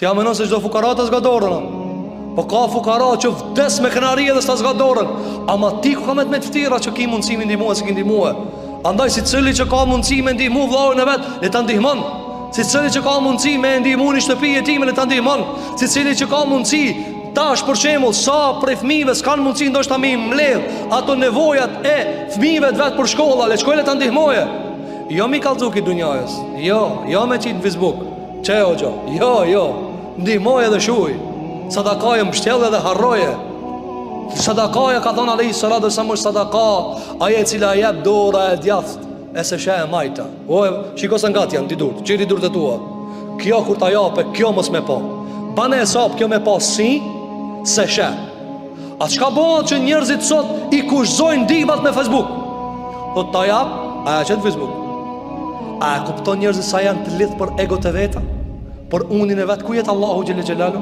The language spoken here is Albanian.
Ti a menon se çdo fukara të zgadorën? Po ka fukara që vdes me kënari edhe s'ta zgadorën. Ama ti ku ka me të ftira që ki mundësi me ndihmue, se ki ndihmue. Andaj si cili që ka mundësi me ndihmu vllahun e vet, le ta ndihmon. Si cili që ka mundësi me ndihmu në shtëpi e time, le ta ndihmon. Si cili që ka mundësi tash për shembull sa prej fëmijëve s'kan mundësi ndoshta me mbledh ato nevojat e fëmijëve vet për shkolla, le shkojë le ta ndihmoje. Jo mi kallzuki dunjajës. Jo me qitë në Facebook. Çe hoxha. Jo. Ndihmoje dhe shuj. Sadakaja mbështjellë dhe harroje. Sadakaja ka thonë alayhi salatu wasallam, sadaka ajo e cila jep dora e djathtë e se sheh e majta. O shiko se ngat janë ti durt. Çiri durt e tua. Kjo kur ta jape, kjo mos me pa. Bane e sap kjo me pa si se sheh. A çka bëhet që njerëzit sot i kushzojnë ndihmat me Facebook? Do ta jap, a e çet Facebook? A kupton njerëzit sa janë të lidhur për egot e veta, për unin e vet? Ku jet Allahu xhelel xhelalu?